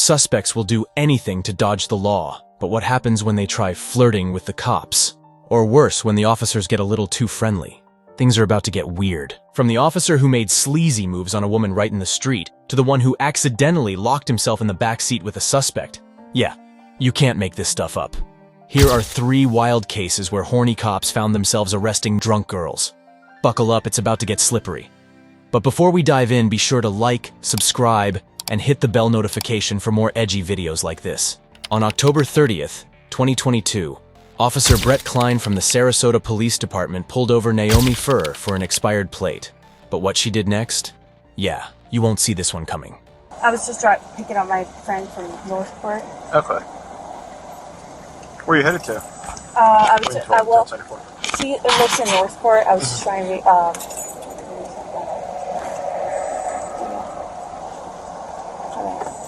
Suspects will do anything to dodge the law, but what happens when they try flirting with the cops? Or worse, when the officers get a little too friendly? Things are about to get weird. From the officer who made sleazy moves on a woman right in the street, to the one who accidentally locked himself in the backseat with a suspect. Yeah, you can't make this stuff up. Here are 3 wild cases where horny cops found themselves arresting drunk girls. Buckle up, it's about to get slippery. But before we dive in, be sure to like, subscribe, and hit the bell notification for more edgy videos like this. On October 30th, 2022, Officer Brett Klein from the Sarasota Police Department pulled over Naomi Furr for an expired plate. But what she did next? Yeah, you won't see this one coming. I was just picking up my friend from Northport. Okay. Where are you headed to? She lives in Northport. I was just trying to,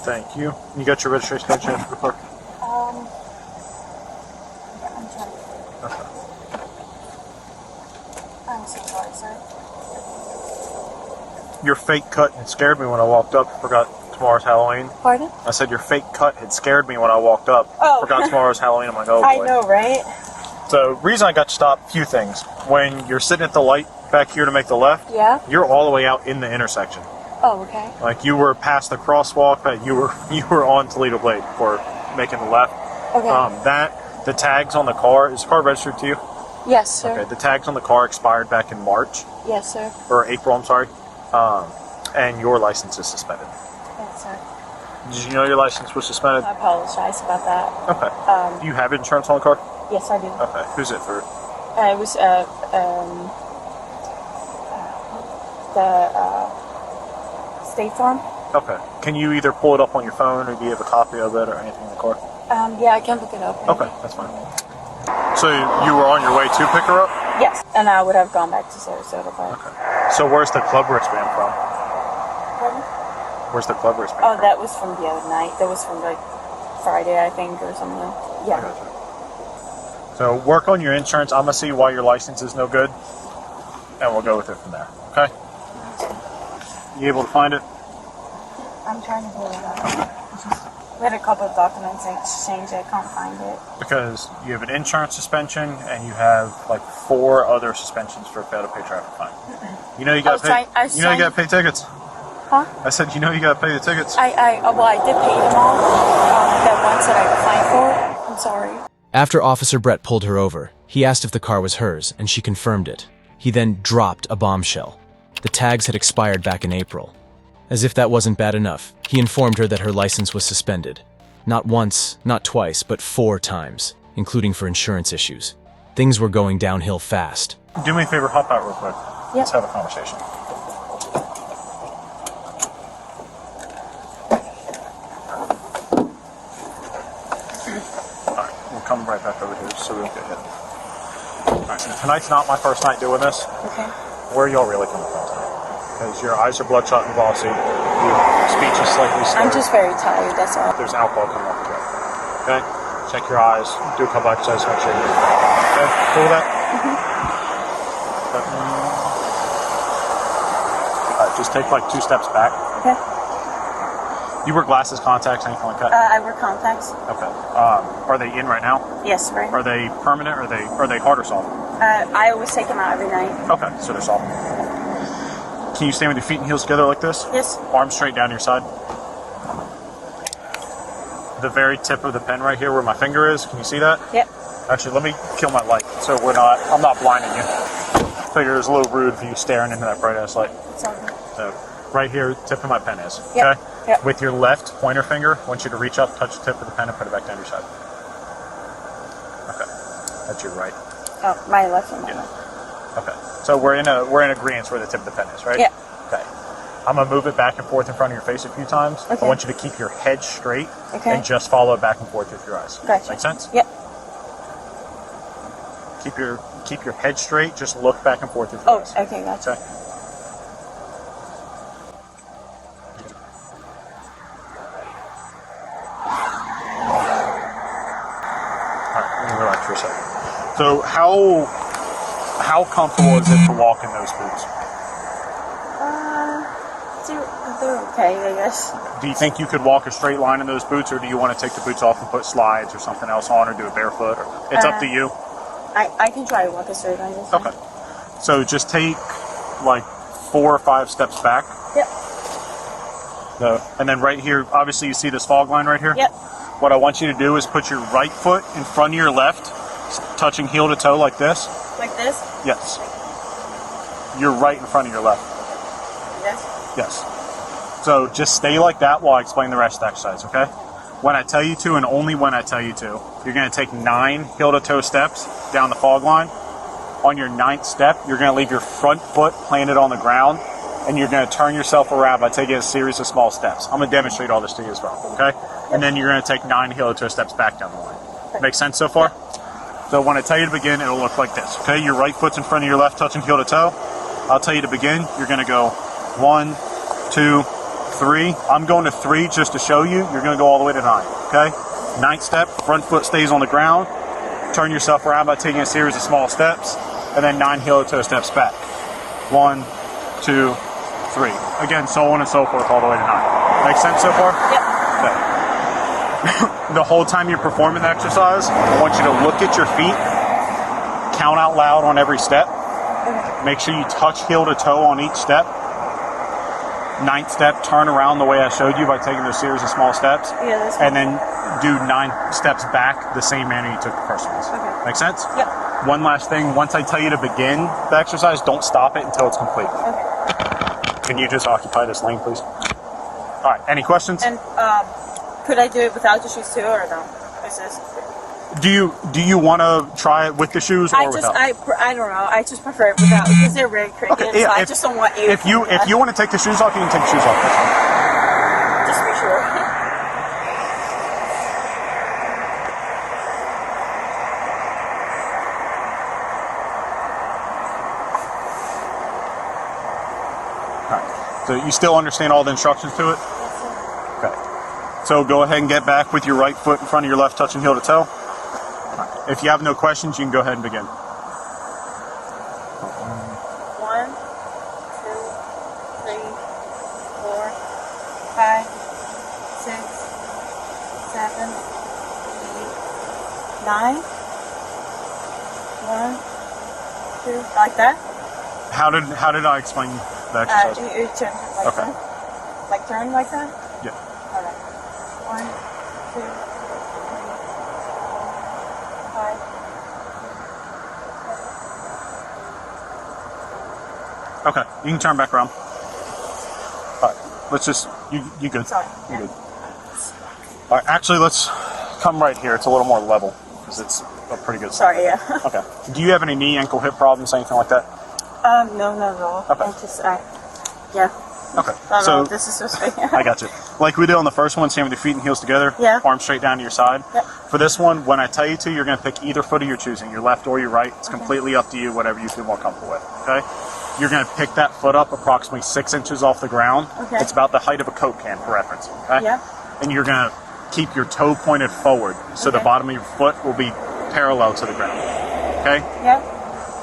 Thank you. You got your registration card changed for the car? I'm trying. Okay. I'm so sorry, sir. Your fake cut had scared me when I walked up. Forgot tomorrow's Halloween. Pardon? I said your fake cut had scared me when I walked up. Oh. Forgot tomorrow's Halloween. I'm like, oh boy. I know, right? So, reason I got you stopped, few things. When you're sitting at the light back here to make the left, Yeah? you're all the way out in the intersection. Oh, okay. Like you were past the crosswalk, but you were on Toledo Blade for making the left. Okay. The tags on the car, is the car registered to you? Yes, sir. Okay, the tags on the car expired back in March. Yes, sir. Or April, I'm sorry. And your license is suspended. Yes, sir. Did you know your license was suspended? I apologize about that. Okay. Do you have insurance on the car? Yes, I do. Okay. Who's it through? It was, the State Farm. Okay. Can you either pull it up on your phone, or do you have a copy of it, or anything in the car? Yeah, I can look it up. Maybe. Okay, that's fine. So you were on your way to pick her up? Yes, and I would have gone back to Sarasota, but... Okay. So where's the club wristband from? Pardon? Where's the club wristband Oh, from? that was from the other night. That was from, like, Friday, I think, or something. Yeah. I gotcha. So work on your insurance. I'm going to see why your license is no good, and we'll go with it from there, okay? You able to find it? I'm trying to pull it up. We had a couple of documents exchanged. I can't find it. Because you have an insurance suspension, and you have like 4 other suspensions for fail to pay traffic fine. You know you got to pay. You know you got to pay tickets. Huh? I said you know you got to pay the tickets. I did pay them all. The ones that I applied for. I'm sorry. After Officer Brett pulled her over, he asked if the car was hers, and she confirmed it. He then dropped a bombshell. The tags had expired back in April. As if that wasn't bad enough, he informed her that her license was suspended. Not once, not twice, but 4 times, including for insurance issues. Things were going downhill fast. Do me a favor, hop out real quick. Yep. Let's have a conversation. Alright, we'll come right back over here so we don't get hit. Alright, so tonight's not my first night doing this. Okay. Where are y'all really coming from tonight? Because your eyes are bloodshot and glossy, your speech is slightly slurred. I'm just very tired, that's all. There's alcohol coming off the drive. Okay? Check your eyes, do a couple exercises, make sure you're good. Okay? Cool with that? Alright, just take like 2 steps back. Okay. You wear glasses, contacts, anything like that? I wear contacts. Okay. Are they in right now? Yes, right. Are they permanent, or are they hard or soft? I always take them out every night. Okay, so they're soft. Can you stand with your feet and heels together like this? Yes. Arms straight down your side. The very tip of the pen right here where my finger is, can you see that? Yep. Actually, let me kill my light so I'm not blinding you. I figure it's a little rude for you staring into that bright ass light. It's all good. So, right here, tip of my pen is. Yep. Okay? Yep. With your left pointer finger, I want you to reach up, touch the tip of the pen, and put it back down your side. Okay. That's your right. Oh, my left and my Yeah. left. Okay. So we're in agreement where the tip of the pen is, right? Yeah. Okay. I'm gonna move it back and forth in front of your face a few times. Okay. I want you to keep your head straight Okay. and just follow it back and forth with your eyes. Gotcha. Make sense? Yep. Keep your head straight. Just look back and forth with your eyes. Okay, gotcha. Okay. All right. Let me relax for a second. So how comfortable is it to walk in those boots? It's they're okay, I guess. Do you think you could walk a straight line in those boots, or do you want to take the boots off and put slides or something else on, or do it barefoot? Or, it's up to you. I can try to walk a straight line. Okay. So just take like 4 or 5 steps back. Yep. And then right here, obviously you see this fog line right here? Yep. What I want you to do is put your right foot in front of your left, touching heel to toe like this. Like this? Yes. You're right in front of your left. Yes. Yes. So just stay like that while I explain the rest of the exercise, okay? When I tell you to, and only when I tell you to, you're going to take 9 heel to toe steps down the fog line. On your 9th step, you're going to leave your front foot planted on the ground, and you're going to turn yourself around by taking a series of small steps. I'm going to demonstrate all this to you as well, okay? And then you're going to take 9 heel to toe steps back down the line. Make sense so far? So when I tell you to begin, it'll look like this, okay? Your right foot's in front of your left, touching heel to toe. I'll tell you to begin. You're going to go 1, 2, 3. I'm going to 3 just to show you. You're going to go all the way to 9, okay? 9th step, front foot stays on the ground. Turn yourself around by taking a series of small steps, and then 9 heel to toe steps back. 1, 2, 3. Again, so on and so forth all the way to 9. Make sense so far? Yep. Okay. The whole time you're performing the exercise, I want you to look at your feet, count out loud on every step. Make sure you touch heel to toe on each step. 9th step, turn around the way I showed you by taking those series of small steps. Yeah, that's and then do 9 steps back the same manner you took the first ones. Okay. Make sense? Yep. One last thing, once I tell you to begin the exercise, don't stop it until it's complete. Okay. Can you just occupy this lane, please? All right, any questions? And could I do it without the shoes too, or no? Is this? Do you want to try it with the shoes or without? I don't know. I just prefer it without because they're very cricket. Okay, yeah, so I just don't want you. If you want to take the shoes off, you can take the shoes off. That's fine. Just be sure. All right. So you still understand all the instructions to it? Yes, sir. Okay. So go ahead and get back with your right foot in front of your left, touching heel to toe. If you have no questions, you can go ahead and begin. 1, 2, 3, 4, 5, 6, 7, 8, 9. 1, 2, like that. How did I explain the exercise? You turn like Okay. that. Like turn like that. Yeah. All right. 1, 2, 3, 4, 5. Okay, you can turn back around. All right, let's just, you good. Sorry. You good. All right, actually, let's come right here. It's a little more level because it's a pretty good Sorry, yeah. Okay. Do you have any knee, ankle, hip problems, anything like that? No, not at all. Okay. I just, yeah. Okay. I don't know if this is supposed to be. I got you. Like we did on the first one, stand with your feet and heels together. Yeah. Arms straight down to your side. Yep. For this one, when I tell you to, you're going to pick either foot of your choosing, your left or your right. It's completely up to you, whatever you feel more comfortable with. Okay. You're going to pick that foot up approximately 6 inches off the ground. Okay. It's about the height of a Coke can for reference. Okay. Yeah. And you're going to keep your toe pointed forward, so the Okay. bottom of your foot will be parallel to the ground. Okay. Yeah.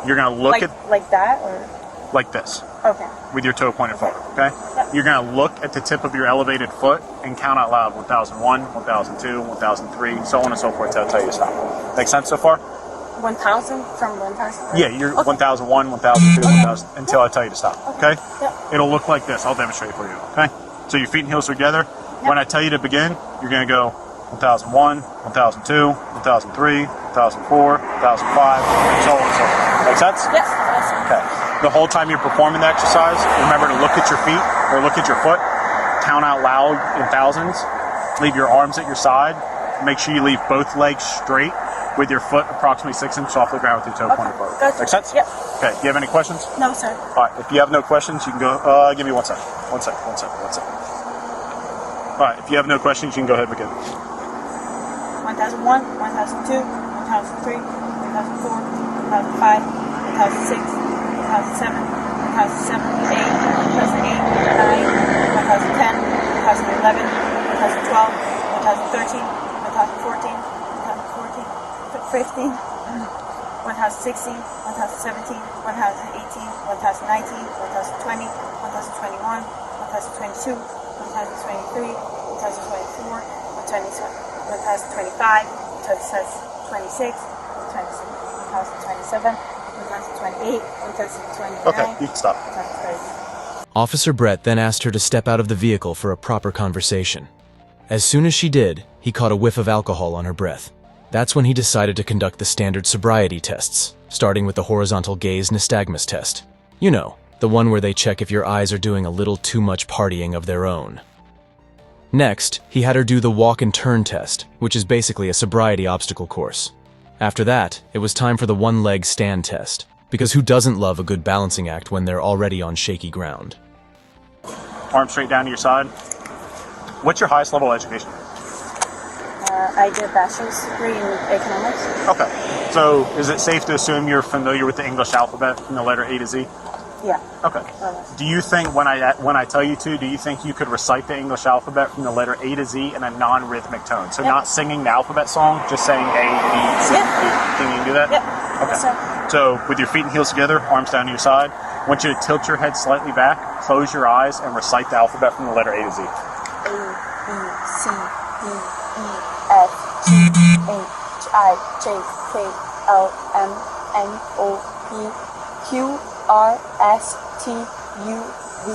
You're going to look like that or like this. okay. With your toe pointed forward, okay? Yep. You're going to look at the tip of your elevated foot and count out loud 1001, 1002, 1003, so on and so forth till I tell you to stop. Make sense so far? 1,000 from 1,000. Yeah, you're Okay. 1001, 1002, 1000 until I tell you to stop, okay? Yep. It'll look like this. I'll demonstrate for you, okay? So your feet and heels are together. When I tell you to begin, you're going to go 1001, 1002, 1003, 1004, 1005, and so on and so forth. Make sense? Yes. Yes. Okay. The whole time you're performing the exercise, remember to look at your feet or look at your foot, count out loud in thousands, leave your arms at your side, make sure you leave both legs straight with your foot approximately 6 inches off the ground with your toe pointed forward. Gotcha. Make sense? Yep. Okay, do you have any questions? No, sir. All right, if you have no questions, you can go, give me 1 second. 1 second, 1 second, 1 second. All right, if you have no questions, you can go ahead and begin. 1,001, 1,002, 1,003, 1,004, 1,005, 1,006, 1,007, 1,007, 8, 1,008, 9, 1,010, 1,011, 1,012, 1,013, 1,014, 1,015, 1,016, 1,017, 1,018, 1,019, 1,020, 1,021, 1,022, 1,023, 1,024, 1,025, 1,026, 1,027, 1,028, 1,029. Okay, you can stop. 1,030. Officer Brett then asked her to step out of the vehicle for a proper conversation. As soon as she did, he caught a whiff of alcohol on her breath. That's when he decided to conduct the standard sobriety tests, starting with the horizontal gaze nystagmus test. You know, the one where they check if your eyes are doing a little too much partying of their own. Next, he had her do the walk and turn test, which is basically a sobriety obstacle course. After that, it was time for the one-leg stand test, because who doesn't love a good balancing act when they're already on shaky ground? Arm straight down to your side. What's your highest level of education? I did a bachelor's degree in economics. Okay. So is it safe to assume you're familiar with the English alphabet from the letter A to Z? Yeah. Okay. Do you think when I tell you to, do you think you could recite the English alphabet from the letter A to Z in a non-rhythmic tone? So not singing the alphabet song, just saying A, B, C, D. Can you do that? Yep. Okay. Yes, So with your feet and heels together, arms down to your side, I want you to tilt your head slightly back, close your eyes, and recite the alphabet from the letter A to Z. A, B, C, D, E, F, G, H, I, J, K, L, M, N, O, P, Q, R, S, T, U, V,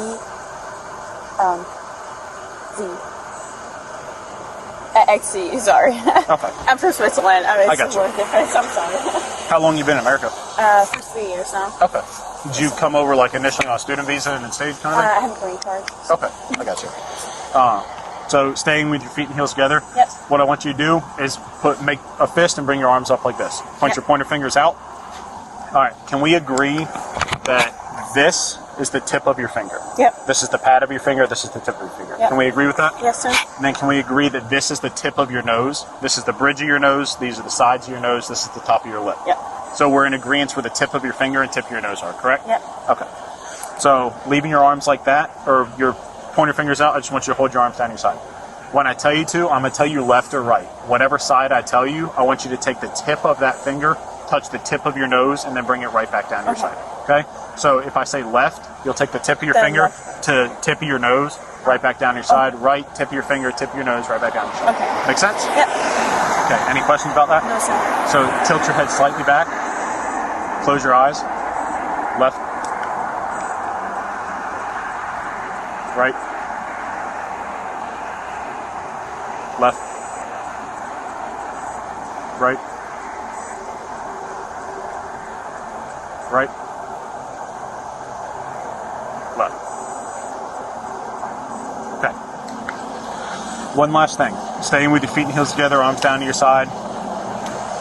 Z. XZ, sorry. Okay. I'm from Switzerland. I mean, I it's got a little different. I'm sorry. How long you been in America? For 3 years now. Okay. Did you come over like initially on a student visa and then stayed kind of thing? I have a green card. Okay, I got you. So staying with your feet and heels together. Yes. What I want you to do is make a fist and bring your arms up like this. Point your pointer fingers out. All right. Can we agree that this is the tip of your finger? Yep. This is the pad of your finger. This is the tip of your finger. Yep. Can we agree with that? Yes, sir. And then can we agree that this is the tip of your nose? This is the bridge of your nose. These are the sides of your nose. This is the top of your lip. Yep. So we're in agreement where the tip of your finger and tip of your nose are, correct? Yep. Okay. So leaving your arms like that, or your pointer fingers out, I just want you to hold your arms down your side. When I tell you to, I'm going to tell you left or right. Whatever side I tell you, I want you to take the tip of that finger, touch the tip of your nose, and then bring it right back down your side. Okay? So if I say left, you'll take the tip of your finger to tip of your nose, right back down your side. Right, tip of your finger, tip of your nose, right back down your side. Okay. Make sense? Yep. Okay. Any questions about that? No, sir. So tilt your head slightly back. Close your eyes. Left. Right. Left. Right. Right. Left. Okay. One last thing. Staying with your feet and heels together, arms down to your side.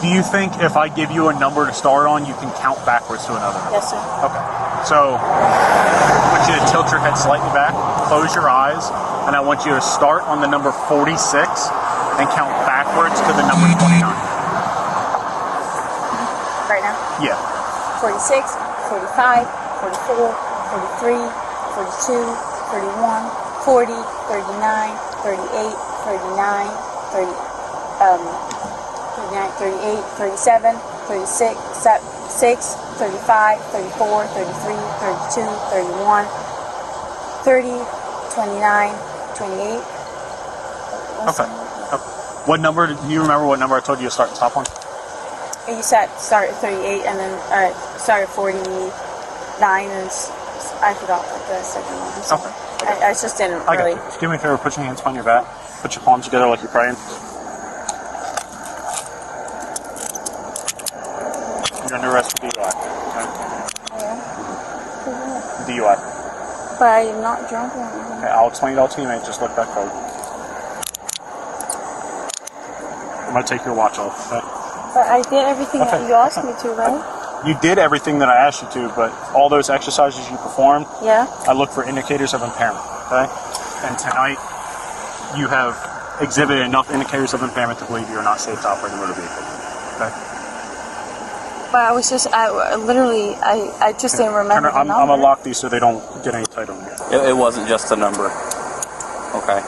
Do you think if I give you a number to start on, you can count backwards to another number? Yes, sir. Okay. So I want you to tilt your head slightly back, close your eyes, and I want you to start on the number 46 and count backwards to the number 29. Right now? Yeah. 46, 45, 44, 43, 42, 31, 40, 39, 38, 39, 38, 37, 36, 6, 35, 34, 33, 32, 31, 30, 29, 28. Okay. What number, do you remember what number I told you to start and stop on? You said start at 38 and then start at 49 and I forgot the second one. I'm sorry. Okay. I just didn't I got really. you. Just do me a favor, put your hands behind your back. Put your palms together like you're praying. You're under arrest for DUI. Okay? DUI. But I'm not drunk or anything. Okay, I'll explain it all to you, mate. Just look back forward. I'm going to take your watch off, okay? But I did everything that you asked me to, right? You did everything that I asked you to, but all those exercises you performed, Yeah. I look for indicators of impairment, okay? And tonight, you have exhibited enough indicators of impairment to believe you are not safe to operate a motor vehicle, okay? But I was just, I literally just didn't remember the I'm number. going to lock these so they don't get any tight on you. It wasn't just a number. Okay.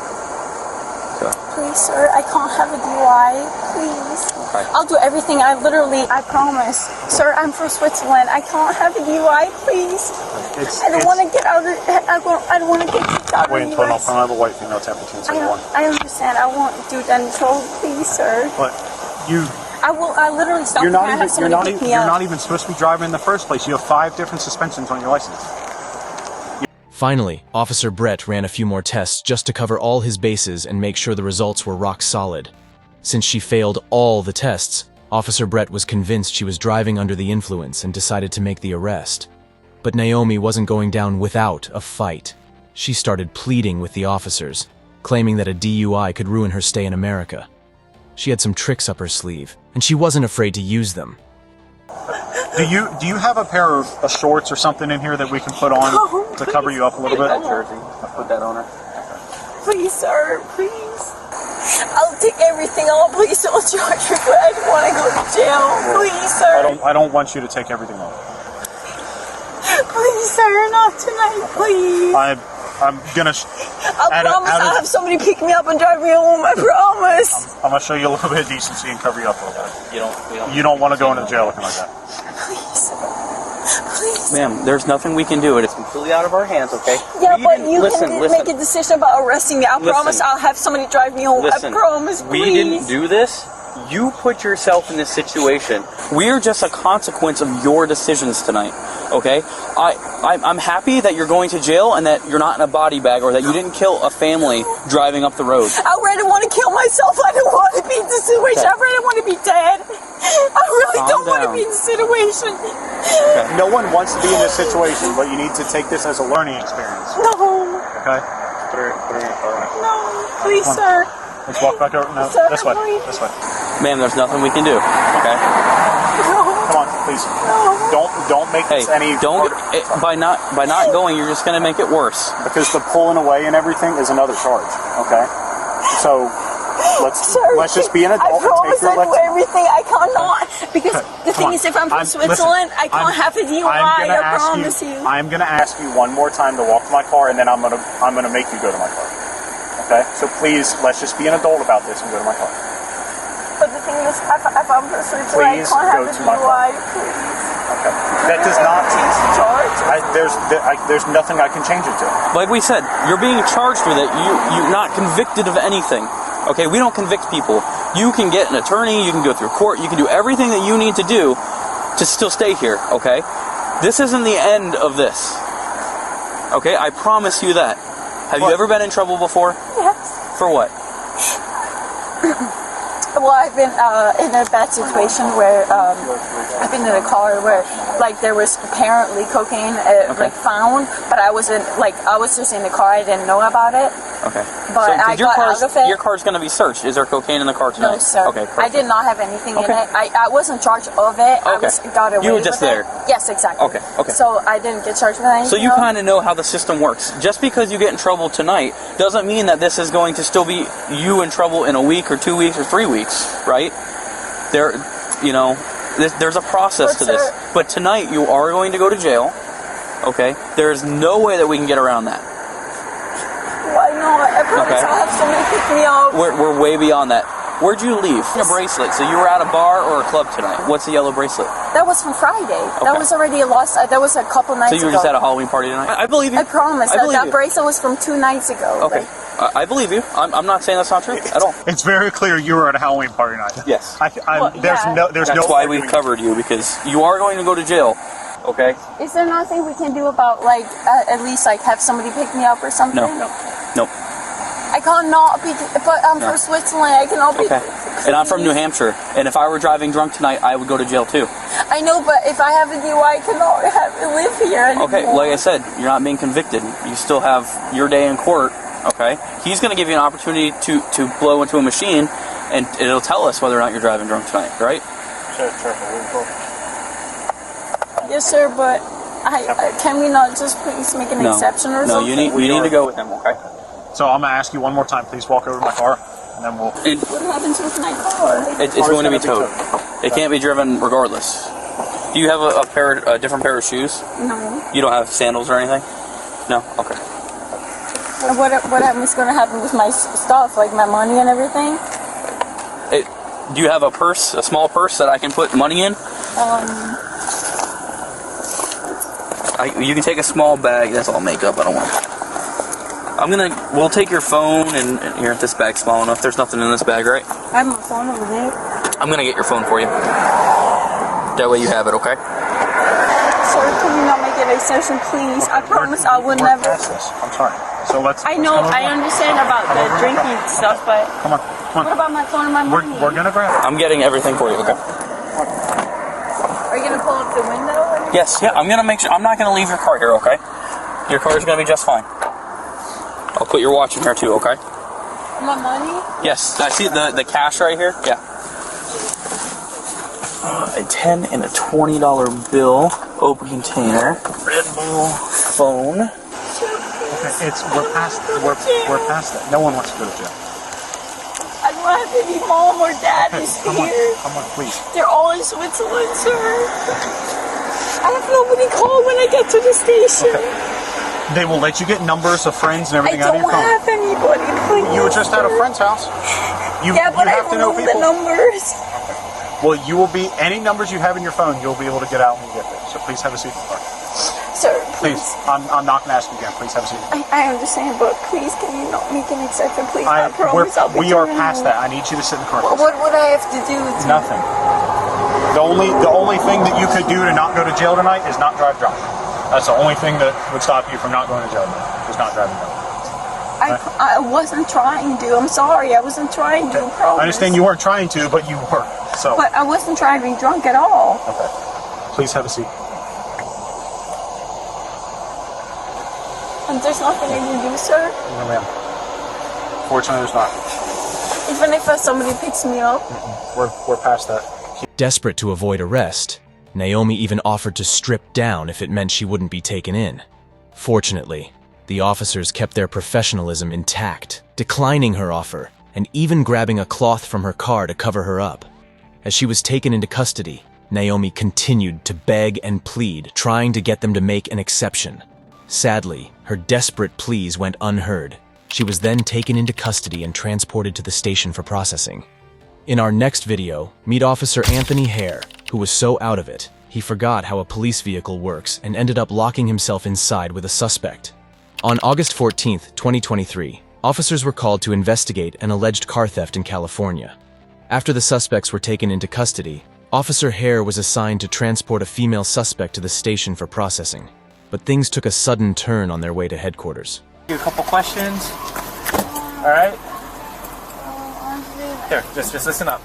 America. Please, sir, I can't have a DUI. Please. Okay. I'll do everything. I promise. Sir, I'm from Switzerland. I can't have a DUI, please. I don't want to get out of. I don't want to get kicked out of the Wait, hold on. US. I have a white female temperature. I understand. I won't do that until, please, sir. But you. I literally stopped. You're not and I even. have somebody pick me You're up. not even supposed to be driving in the first place. You have 5 different suspensions on your license. Finally, Officer Brett ran a few more tests just to cover all his bases and make sure the results were rock solid. Since she failed all the tests, Officer Brett was convinced she was driving under the influence and decided to make the arrest. But Naomi wasn't going down without a fight. She started pleading with the officers, claiming that a DUI could ruin her stay in America. She had some tricks up her sleeve, and she wasn't afraid to use them. Do you have a pair of shorts or something in here that we can put on to cover you up a little bit? That jersey. I'll put that on her. Please, sir, please. I'll take everything off. Please don't charge me, but I don't want to go to jail. Please, sir. I don't want you to take everything off. Please, sir, not tonight, please. I'm gonna. I promise I'll have somebody pick me up and drive me home. I promise. I'm gonna show you a little bit of decency and cover you up a little bit. You don't want to go into jail looking like that. Please. Please. Ma'am, there's nothing we can do. It is completely out of our hands, okay? Yeah, but you can make a decision about arresting me. I promise I'll have somebody drive me home. Listen, I promise, please. We didn't do this. You put yourself in this situation. We're just a consequence of your decisions tonight, okay? I'm happy that you're going to jail and that you're not in a body bag or that you didn't kill a family driving up the road. I really want to kill myself. I don't want to be in this situation. Okay. I really want to be dead. I really don't want to be in this situation. Okay. No one wants to be in this situation, but you need to take this as a learning experience. No. Okay? Put her in the car. No, please, sir. Let's walk back over. No, Sir, this way. please. This way. Ma'am, there's nothing we can do, okay? No. Come on, please. No. Don't make this any don't harder. by not going, you're just going to make it worse. Because the pulling away and everything is another charge. Okay? So let's just be an adult I promise and take your I do everything. I cannot. Because the thing is, if I'm from Switzerland, I can't have a DUI. I promise you. I'm gonna ask you one more time to walk to my car, and then I'm gonna make you go to my car. Okay? So please, let's just be an adult about this and go to my car. But the thing is, if I'm from Switzerland, Please I can't go have a to my car. DUI. Please. Okay. That does not change the charge. there's nothing I can change it to. Like we said, you're being charged with it. You're not convicted of anything. Okay, we don't convict people. You can get an attorney, you can go through court, you can do everything that you need to do to still stay here, okay? This isn't the end of this. Okay, I promise you that. Have you ever been in trouble before? Yes. For what? Well, I've been in a bad situation where I've been in a car where like there was apparently cocaine like found, but I was just in the car. I didn't know about it. Okay. But I got out of it. Your car's going to be searched. Is there cocaine in the car tonight? No, sir. Okay. I did not have anything in it. I wasn't charged of it. Okay. Got away You were with just it. there. Yes, exactly. Okay. Okay. So I didn't get charged with anything. So you else. kind of know how the system works. Just because you get in trouble tonight doesn't mean that this is going to still be you in trouble in a week or 2 weeks or 3 weeks, right? There's a process to this. But tonight you are going to go to jail. Okay? There's no way that we can get around that. Why not? I promise I'll have somebody pick me up. We're way beyond that. Where'd you leave? A bracelet. So you were at a bar or a club tonight. What's the yellow bracelet? That was from Friday. That was already lost. That was a couple nights ago. So you were just at a Halloween party tonight? I believe you. I promise. That bracelet was from 2 nights ago. Okay. I believe you. I'm not saying that's not true at all. It's very clear you were at a Halloween party night. Yes. There's why we've covered you, because you are going to go to jail. Okay. Is there nothing we can do about at least have somebody pick me up or something? No. I cannot be, but I'm from Switzerland. I cannot be. Okay. And I'm from New Hampshire, and if I were driving drunk tonight, I would go to jail too. I know, but if I have a DUI, I cannot live here anymore. Okay, like I said, you're not being convicted. You still have your day in court. Okay. He's going to give you an opportunity to blow into a machine, and it'll tell us whether or not you're driving drunk tonight, right? Yes, sir, but can we not just please make an exception or something? No, you need to go with him, okay? So I'm going to ask you one more time. Please walk over to my car, and then we'll... What happens with my car? It's going to be towed. It can't be driven regardless. Do you have a different pair of shoes? No. You don't have sandals or anything? No? Okay. What's going to happen with my stuff, like my money and everything? Do you have a purse, a small purse that I can put money in? You can take a small bag. That's all makeup. I don't want. We'll take your phone and here. This bag's small enough. There's nothing in this bag, right? I have my phone over there. I'm gonna get your phone for you. That way you have it, okay? Sir, can you not make an exception, please? I promise I would never. Past this. I'm sorry. So let's. I know. I understand about the drinking stuff, but Come on. what about my phone and my money? We're gonna grab it. I'm getting everything for you, okay? Are you gonna pull up the window? Yes. Yeah. I'm gonna make sure. I'm not gonna leave your car here, okay? Your car is gonna be just fine. I'll put your watch in here too, okay? My money? Yes. I see the cash right here. Yeah. A $10 and a $20 bill, open container, Red Bull, phone. Okay, we're past that. No one wants to go to jail. I don't have any mom or dad is Come here. on, please. They're all in Switzerland, sir. I have nobody call when I get to the station. Okay. They will let you get numbers of friends and everything out of your phone. I don't have anybody, please. You were just at a friend's house. Yeah, but I have to know remove people. the numbers. Well, you will be, any numbers you have in your phone, you'll be able to get out when you get there. So please have a seat in the car. Sir, Please. I'm not going to ask you again. Please have a seat. I understand, but please, can you not make an exception, please? I promise I'll be we are doing past it. that. I need you to sit in the car. What would I have to do? Nothing. The only thing that you could do to not go to jail tonight is not drive drunk. That's the only thing that would stop you from not going to jail tonight, is not driving drunk. I wasn't trying to. I'm sorry. I wasn't trying to. Promise. I understand you weren't trying to, but you were. So. But I wasn't driving drunk at all. Okay. Please have a seat. And there's nothing I can do, sir? No, ma'am. Fortunately, there's not. Even if somebody picks me up? We're past that. Desperate to avoid arrest, Naomi even offered to strip down if it meant she wouldn't be taken in. Fortunately, the officers kept their professionalism intact, declining her offer and even grabbing a cloth from her car to cover her up. As she was taken into custody, Naomi continued to beg and plead, trying to get them to make an exception. Sadly, her desperate pleas went unheard. She was then taken into custody and transported to the station for processing. In our next video, meet Officer Anthony Hare, who was so out of it, he forgot how a police vehicle works and ended up locking himself inside with a suspect. On August 14, 2023, officers were called to investigate an alleged car theft in California. After the suspects were taken into custody, Officer Hare was assigned to transport a female suspect to the station for processing. But things took a sudden turn on their way to headquarters. A couple questions. All right. Here, just listen up.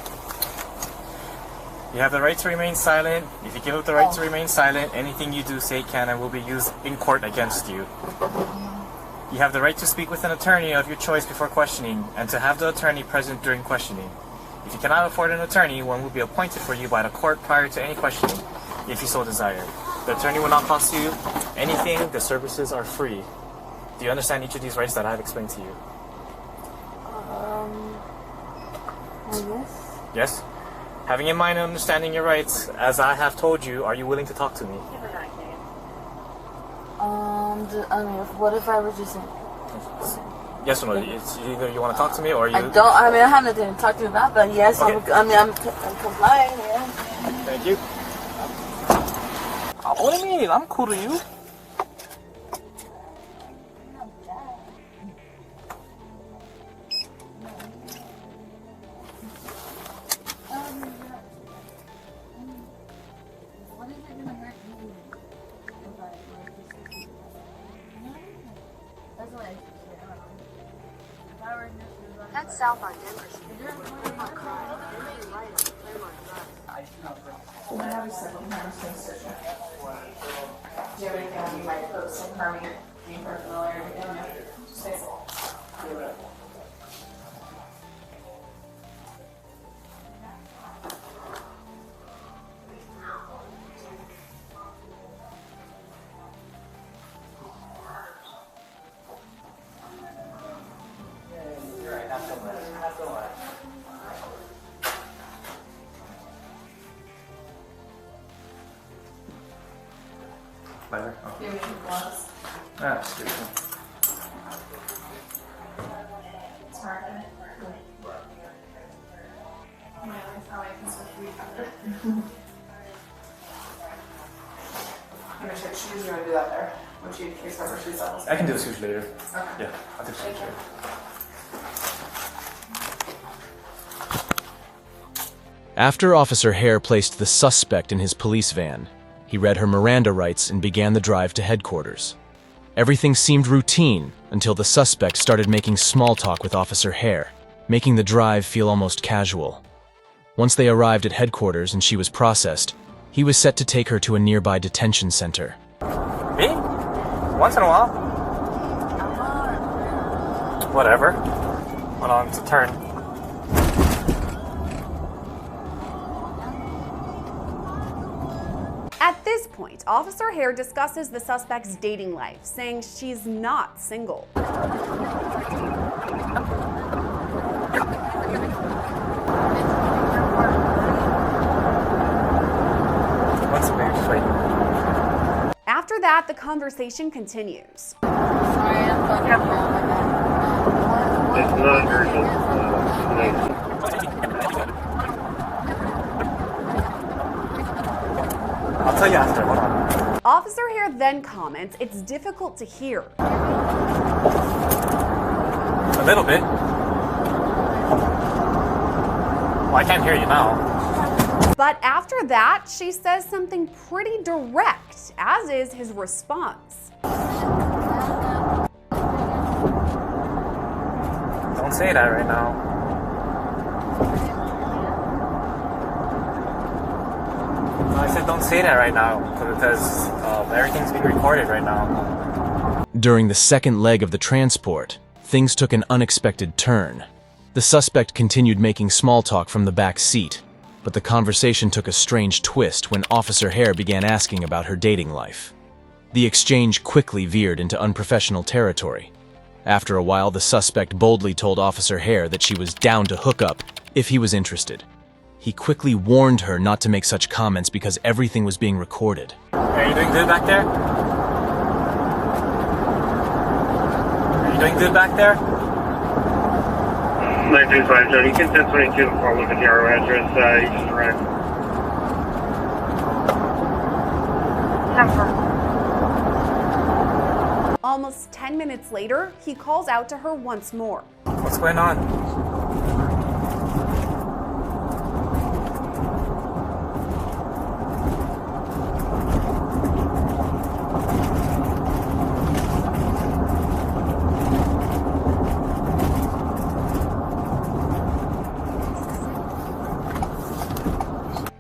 You have the right to remain silent. If you give up the right to remain silent, anything you do, say, can, and will be used in court against you. You have the right to speak with an attorney of your choice before questioning, and to have the attorney present during questioning. If you cannot afford an attorney, one will be appointed for you by the court prior to any questioning, if you so desire. The attorney will not cost you anything. The services are free. Do you understand each of these rights that I have explained to you? Yes. Yes? Having in mind and understanding your rights, as I have told you, are you willing to talk to me? What if I were just saying? Yes or no? It's either you want to talk to me or you... I have nothing to talk to you about, but yes, Okay. I'm complying, yeah. Thank you. What do you mean? I'm cool to you. Head south on Denver Street. Better? Okay. Ah, seriously. did you want to do that there? Would you case cover shoes levels? I can do the shoes later. Okay. Yeah, I'll do the shoes later. After Officer Hare placed the suspect in his police van, he read her Miranda rights and began the drive to headquarters. Everything seemed routine until the suspect started making small talk with Officer Hare, making the drive feel almost casual. Once they arrived at headquarters and she was processed, he was set to take her to a nearby detention center. Me? Once in a while. Whatever. Hold on, it's a turn. At this point, Officer Hare discusses the suspect's dating life, saying she's not single. Once a minute, just wait. After that, the conversation continues. Sorry, I'm going to It's not urgent. I'll tell you after, hold on. Officer Hare then comments it's difficult to hear. A little bit. Well, I can't hear you now. But after that, she says something pretty direct, as is his response. Don't say that right now. I said don't say that right now because everything's being recorded right now. During the second leg of the transport, things took an unexpected turn. The suspect continued making small talk from the back seat, but the conversation took a strange twist when Officer Hare began asking about her dating life. The exchange quickly veered into unprofessional territory. After a while, the suspect boldly told Officer Hare that she was down to hook up if he was interested. He quickly warned her not to make such comments because everything was being recorded. Are you doing good back there? Are you doing good back there? 935, Johnny. You can 1022 and follow the Yarrow address. You just arrived. Almost 10 minutes later, he calls out to her once more. What's going on?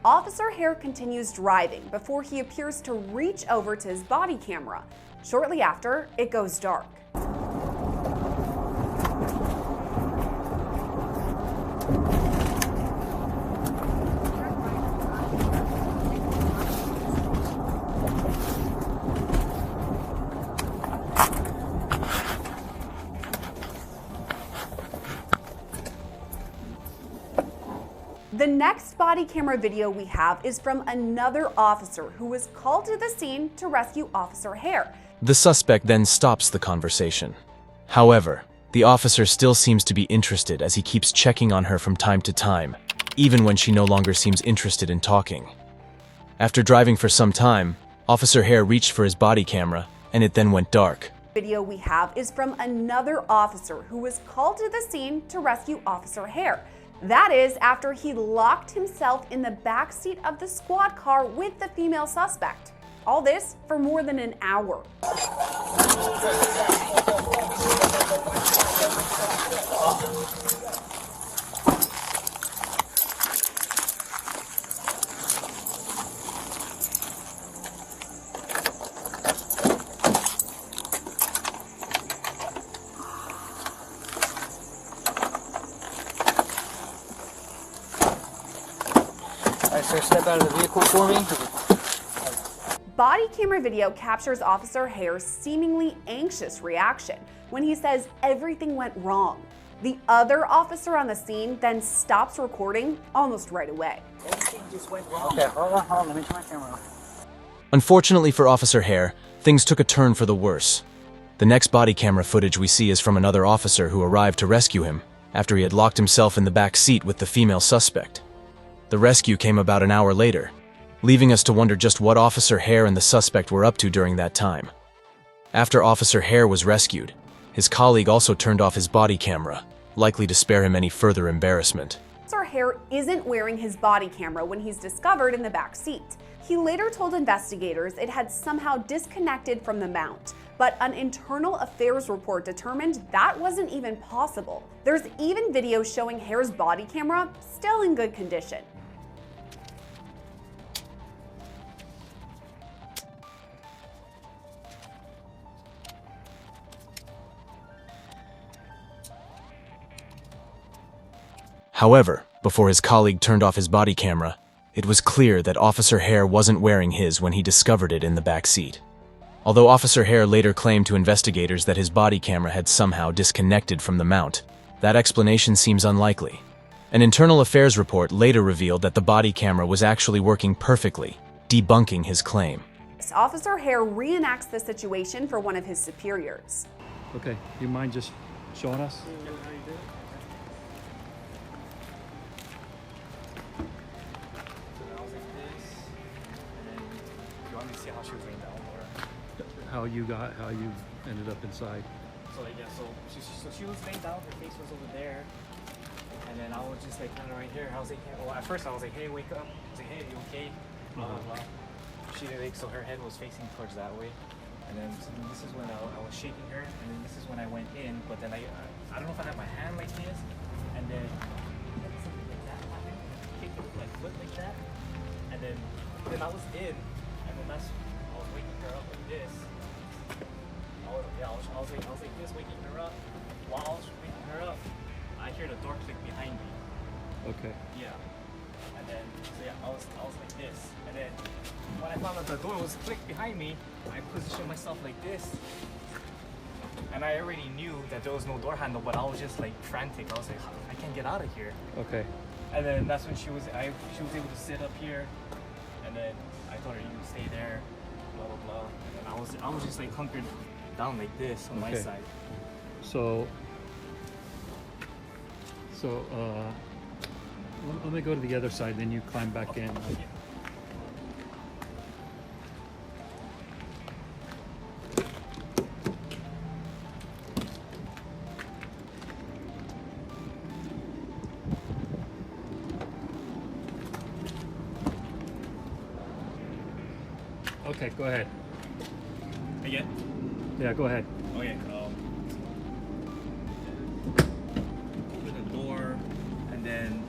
Officer Hare continues driving before he appears to reach over to his body camera. Shortly after, it goes dark. The next body camera video we have is from another officer who was called to the scene to rescue Officer Hare. The suspect then stops the conversation. However, the officer still seems to be interested as he keeps checking on her from time to time, even when she no longer seems interested in talking. After driving for some time, Officer Hare reached for his body camera, and it then went dark. The video we have is from another officer who was called to the scene to rescue Officer Hare. That is after he locked himself in the backseat of the squad car with the female suspect. All this for more than an hour. Alright, sir, step out of the vehicle for me. Body camera video captures Officer Hare's seemingly anxious reaction when he says everything went wrong. The other officer on the scene then stops recording almost right away. Everything just went wrong. Okay, hold on, let me turn my camera off. Unfortunately for Officer Hare, things took a turn for the worse. The next body camera footage we see is from another officer who arrived to rescue him after he had locked himself in the back seat with the female suspect. The rescue came about an hour later. leaving us to wonder just what Officer Hare and the suspect were up to during that time. After Officer Hare was rescued, his colleague also turned off his body camera, likely to spare him any further embarrassment. Officer Hare isn't wearing his body camera when he's discovered in the back seat. He later told investigators it had somehow disconnected from the mount, but an internal affairs report determined that wasn't even possible. There's even video showing Hare's body camera still in good condition. However, before his colleague turned off his body camera, it was clear that Officer Hare wasn't wearing his when he discovered it in the back seat. Although Officer Hare later claimed to investigators that his body camera had somehow disconnected from the mount, that explanation seems unlikely. An internal affairs report later revealed that the body camera was actually working perfectly, debunking his claim. Officer Hare reenacts the situation for one of his superiors. Okay, you mind just showing us? How you ended up inside. So like, yeah, so she was laying down, her face was over there, and then I was just like kind of right here. I was like, well, at first I was like, hey, wake up. I was like, hey, you okay? Blah blah blah. She like, so her head was facing towards that way, and then so this is when I was shaking her, and then this is when I went in. But then I don't know if I had my hand like this, and then something like that happened, kicked it with my foot like that, and then I was in, and then I was waking her up like this. I was like this, waking her up. While I was waking her up, I hear the door click behind me. Okay. Yeah. And then, so yeah, I was like this. And then, when I found out the door was clicked behind me, I positioned myself like this. And I already knew that there was no door handle, but I was just like frantic. I was like, I can't get out of here. Okay. And then that's when she was able to sit up here. And then I told her, you can stay there, blah, blah, blah. And then I was just like hunkered down like this on my side. So let me go to the other side, then you climb back in. Okay, go ahead. Again? Yeah, go ahead. Okay. Open the door, and then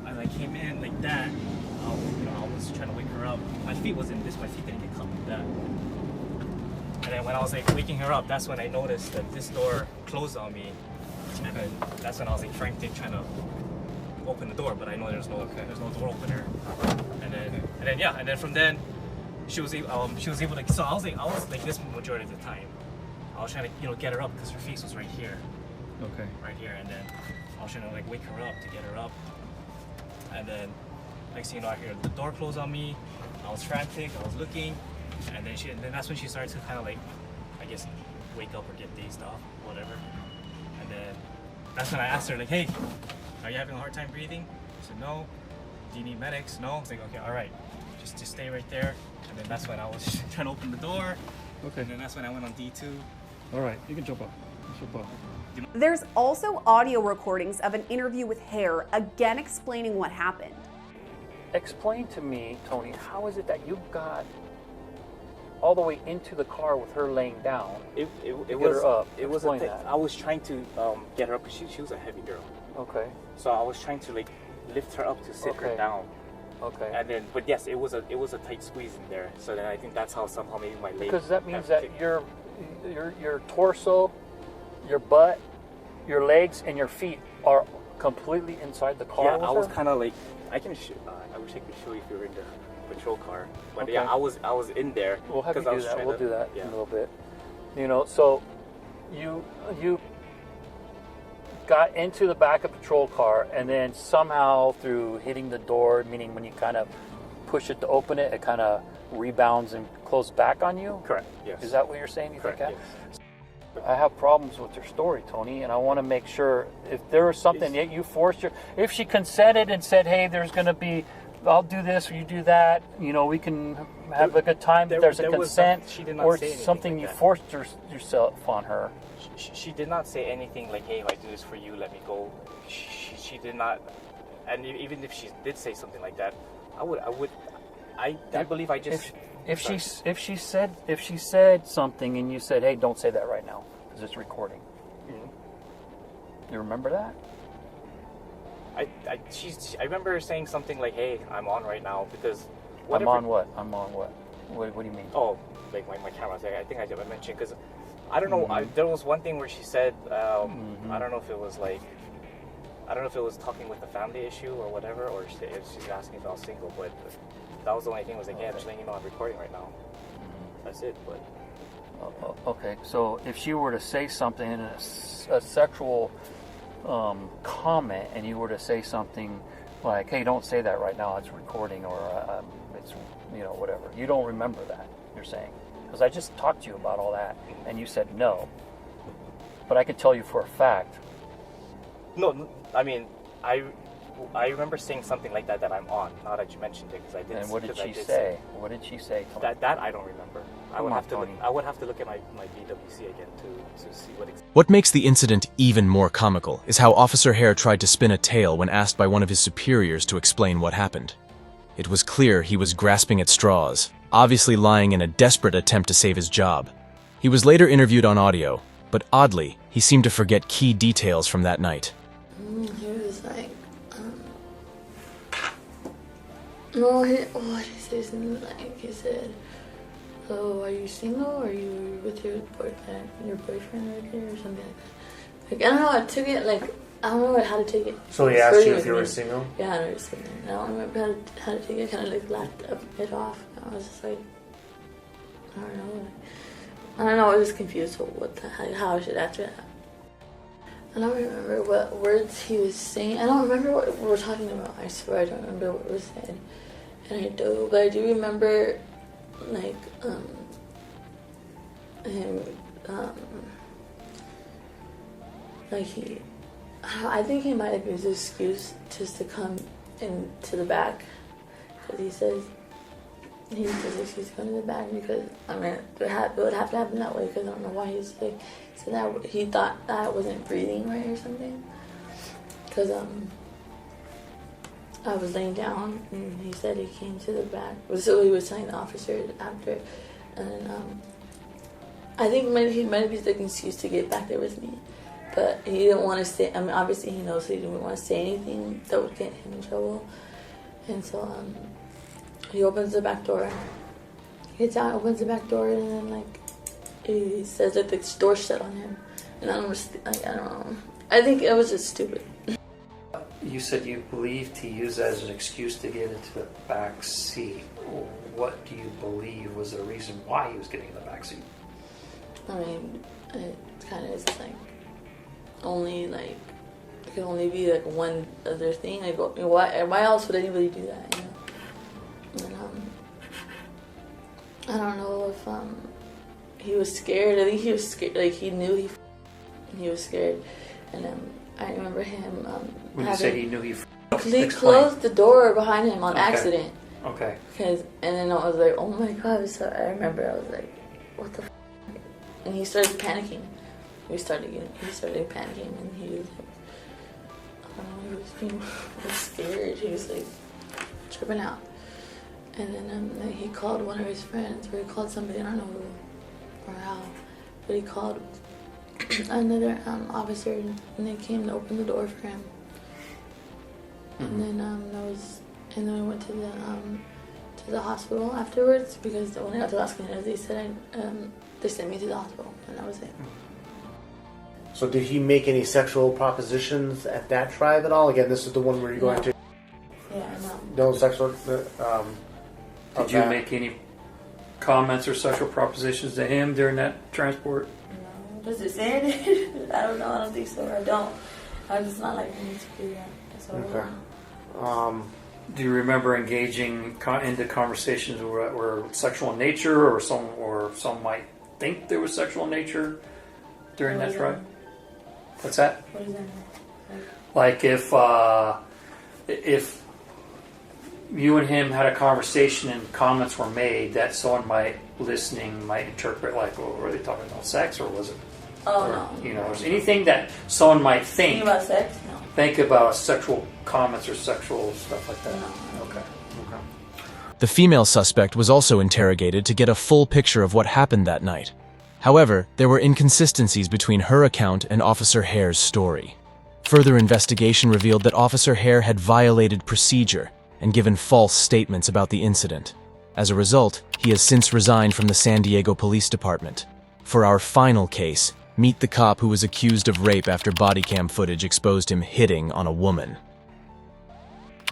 as I came in like that, I was trying to wake her up. My feet was in this. My feet didn't get caught like that. And then when I was like waking her up, that's when I noticed that this door closed on me, and then that's when I was like frantic trying to open the door, but I know there's no door opener. And then from then she was able to. So I was like this majority of the time. I was trying to get her up because her face was right here. Okay. Right here, and then I was trying to like wake her up to get her up. And then next thing you know, I hear the door close on me. I was frantic. I was looking, and then that's when she started to kind of like, I guess, wake up or get dazed off, whatever. And then that's when I asked her like, hey, are you having a hard time breathing? She said no. Do you need medics? No. I was like, okay, all right, just stay right there. And then that's when I was trying to open the door. Okay. And then that's when I went on D2. All right, you can jump up. There's also audio recordings of an interview with Hare, again explaining what happened. Explain to me, Tony, how is it that you got all the way into the car with her laying down? It was her up. It was Explain a thing. that. I was trying to get her up because she was a heavy girl. Okay. So I was trying to like lift her up to sit her down. Okay. And then, but yes, it was a tight squeeze in there. So then I think that's how somehow maybe my leg. Because that means that your torso, your butt, your legs, and your feet are completely inside the car. Yeah, I was kind of like, I wish I could show you if you were in the patrol car. But yeah, I was in there. We'll have you do that. We'll do that in a little bit. So you got into the back of the patrol car, and then somehow through hitting the door, meaning when you kind of push it to open it, it kind of rebounds and closes back on you? Correct, yes. Is that what you're saying? Correct, think yes. I have problems with your story, Tony, and I want to make sure if there was something that you forced her, if she consented and said, hey, there's going to be I'll do this or you do that. You know, we can have a good time. There's a consent, she did not or say anything something like you that. forced yourself on her. She did not say anything like, "Hey, if I do this for you, let me go." She did not. And even if she did say something like that, I believe I just. If she said something and you said, "Hey, don't say that right now," because it's recording. You remember that? I remember her saying something like, "Hey, I'm on right now," because. I'm on what? What do you mean? Oh, like my camera's there. I think I mentioned because I don't know. There was one thing where she said, I don't know if it was like, I don't know if it was talking with the family issue or whatever, or she's asking if I was single. But that was the only thing. Was like, yeah, I'm just letting you know I'm recording right now. That's it. But okay, so if she were to say something in a sexual comment, and you were to say something like, "Hey, don't say that right now. It's recording," or it's, you know, whatever. You don't remember that, you're saying. Because I just talked to you about all that, and you said no. But I could tell you for a fact. No, I mean, I remember saying something like that I'm on. Now that you mentioned it, because I did. And what did she say? What did she say? That I don't remember. I would have to look at my BWC again to see what. What makes the incident even more comical is how Officer Hare tried to spin a tale when asked by one of his superiors to explain what happened. It was clear he was grasping at straws, obviously lying in a desperate attempt to save his job. He was later interviewed on audio, but oddly, he seemed to forget key details from that night. He was like, no, what he said something like, he said, "Oh, are you single? Are you with your boyfriend right here?" or something like that. Like, I don't know, I took it like, I don't know how to take it. So he asked you if you were single? Yeah, I was single. I don't remember how to take it. I kind of like laughed it off. I was just like, I don't know. I don't know. I was just confused with how I should answer that. I don't remember what words he was saying. I don't remember what we were talking about. I swear I don't remember what was said. And I do, but I do remember like him like I think he might have used an excuse just to come into the back, because he says he used his excuse to come to the back because, I mean, it would have to happen that way, because I don't know why he's like, so that he thought that I wasn't breathing right or something, because I was laying down and he said he came to the back. So he was telling the officer after, and I think he might have used like an excuse to get back there with me. But he didn't want to say, I mean, obviously he knows he didn't want to say anything that would get him in trouble. And so he opens the back door. He gets out, opens the back door, and then like he says that the door shut on him. And I don't know. I think it was just stupid. You said you believed he used that as an excuse to get into the back seat. What do you believe was the reason why he was getting in the back seat? I mean, it kind of is like, only like, it could only be like one other thing. Like, why else would anybody do that, you know? And I don't know if he was scared. I think he was scared. Like, he knew he was scared. And I remember him when you say he knew he closed the door behind him on accident. Okay. And then I was like, oh my god. So I remember I was like, what the f***? And he started panicking. He started panicking, and he was like, he was scared. He was like tripping out. And then he called one of his friends, or he called somebody, I don't know who or how, but he called another officer, and they came to open the door for him. And then we went to the hospital afterwards, because when I got to the hospital, they said they sent me to the hospital, and that was it. So did he make any sexual propositions at that tribe at all? Again, this is the one where you're going to... Yeah, no. No sexual... Did you make any comments or sexual propositions to him during that transport? No. Does it say it? I don't know. I don't think so. I don't. I'm just not like me to do that. So okay. Do you remember engaging into conversations that were sexual in nature, or some might think there was sexual in nature during that tribe? What's that? What is that? Like if you and him had a conversation and comments were made that someone might interpret like, well, were they talking about sex or was it? Oh, or, no. You know, or anything that someone might think. Thinking about sex? No. Think about sexual comments or sexual stuff like that. No. Okay. The female suspect was also interrogated to get a full picture of what happened that night. However, there were inconsistencies between her account and Officer Hare's story. Further investigation revealed that Officer Hare had violated procedure and given false statements about the incident. As a result, he has since resigned from the San Diego Police Department. For our final case, meet the cop who was accused of rape after BodyCam footage exposed him hitting on a woman.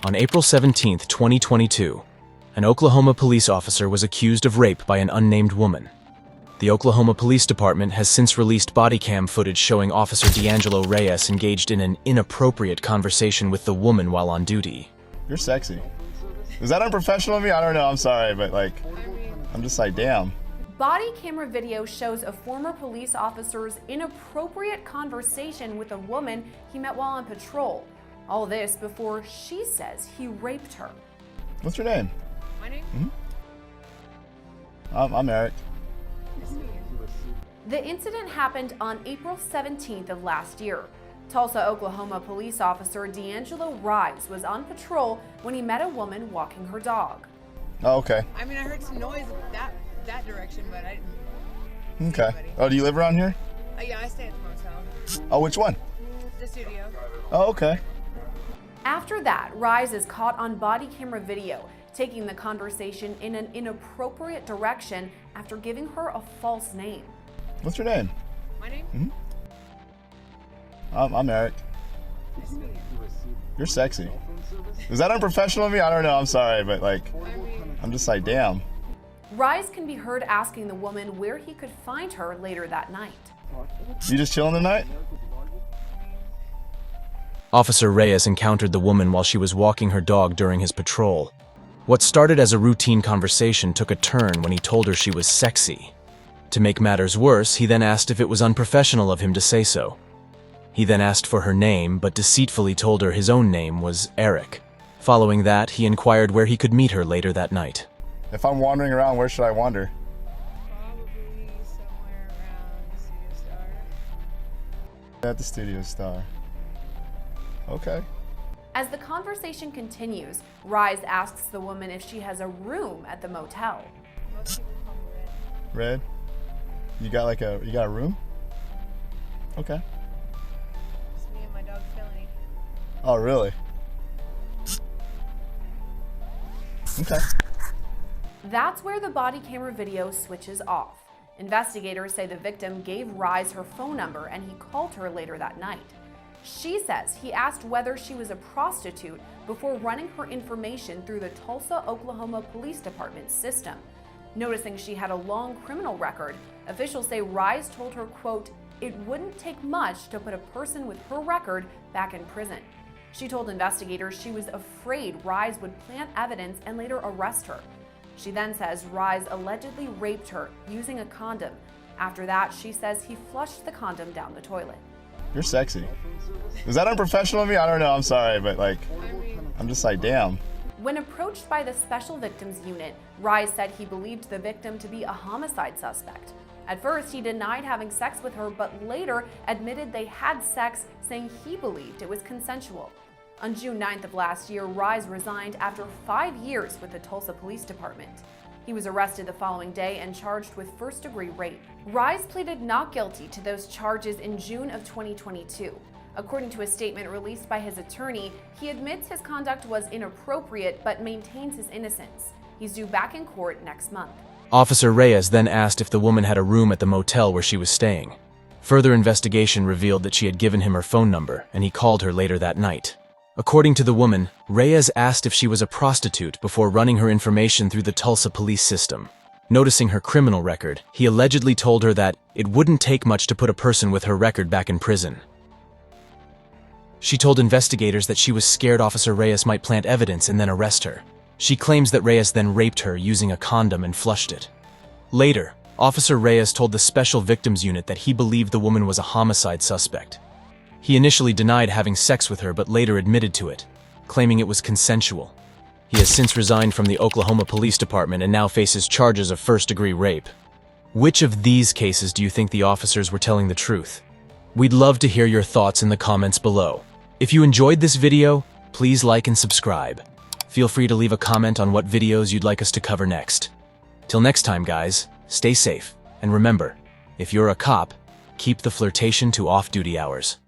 On April 17, 2022, an Oklahoma police officer was accused of rape by an unnamed woman. The Oklahoma Police Department has since released BodyCam footage showing Officer D'Angelo Reyes engaged in an inappropriate conversation with the woman while on duty. You're sexy. Is that unprofessional of me? I don't know, I'm sorry, but like, I'm just like, damn. Body camera video shows a former police officer's inappropriate conversation with a woman he met while on patrol. All this before she says he raped her. What's your name? My name? I'm Eric. The incident happened on April 17th of last year. Tulsa, Oklahoma police officer D'Angelo Reyes was on patrol when he met a woman walking her dog. Oh, okay. I mean, I heard some noise that direction, but I didn't. Okay. Oh, do you live around here? Yeah, I stay at the motel. Oh, which one? The studio. Oh, okay. After that, Reyes is caught on body camera video, taking the conversation in an inappropriate direction after giving her a false name. What's your name? My name? I'm Eric. You're sexy. Is that unprofessional of me? I don't know, I'm sorry, but like, I'm just like, damn. Reyes can be heard asking the woman where he could find her later that night. You just chilling tonight? Officer Reyes encountered the woman while she was walking her dog during his patrol. What started as a routine conversation took a turn when he told her she was sexy. To make matters worse, he then asked if it was unprofessional of him to say so. He then asked for her name, but deceitfully told her his own name was Eric. Following that, he inquired where he could meet her later that night. If I'm wandering around, where should I wander? Probably somewhere around the Studio Star. At the Studio Star. Okay. As the conversation continues, Reyes asks the woman if she has a room at the motel. Most people call me Red. Red? You got a room? Okay. It's me and my dog Philly. Oh, really? Okay. That's where the body camera video switches off. Investigators say the victim gave Reyes her phone number and he called her later that night. She says he asked whether she was a prostitute before running her information through the Tulsa, Oklahoma Police Department system. Noticing she had a long criminal record, officials say Reyes told her, quote, "It wouldn't take much to put a person with her record back in prison." She told investigators she was afraid Reyes would plant evidence and later arrest her. She then says Reyes allegedly raped her using a condom. After that, she says he flushed the condom down the toilet. You're sexy. Is that unprofessional of me? I don't know, I'm sorry, but like, I'm just like, damn. When approached by the Special Victims Unit, Reyes said he believed the victim to be a homicide suspect. At first, he denied having sex with her, but later admitted they had sex, saying he believed it was consensual. On June 9th of last year, Reyes resigned after 5 years with the Tulsa Police Department. He was arrested the following day and charged with first-degree rape. Reyes pleaded not guilty to those charges in June of 2022. According to a statement released by his attorney, he admits his conduct was inappropriate but maintains his innocence. He's due back in court next month. Officer Reyes then asked if the woman had a room at the motel where she was staying. Further investigation revealed that she had given him her phone number, and he called her later that night. According to the woman, Reyes asked if she was a prostitute before running her information through the Tulsa police system. Noticing her criminal record, he allegedly told her that it wouldn't take much to put a person with her record back in prison. She told investigators that she was scared Officer Reyes might plant evidence and then arrest her. She claims that Reyes then raped her using a condom and flushed it. Later, Officer Reyes told the Special Victims Unit that he believed the woman was a homicide suspect. He initially denied having sex with her but later admitted to it, claiming it was consensual. He has since resigned from the Oklahoma Police Department and now faces charges of first-degree rape. Which of these cases do you think the officers were telling the truth? We'd love to hear your thoughts in the comments below. If you enjoyed this video, please like and subscribe. Feel free to leave a comment on what videos you'd like us to cover next. Till next time, guys, stay safe, and remember, if you're a cop, keep the flirtation to off-duty hours.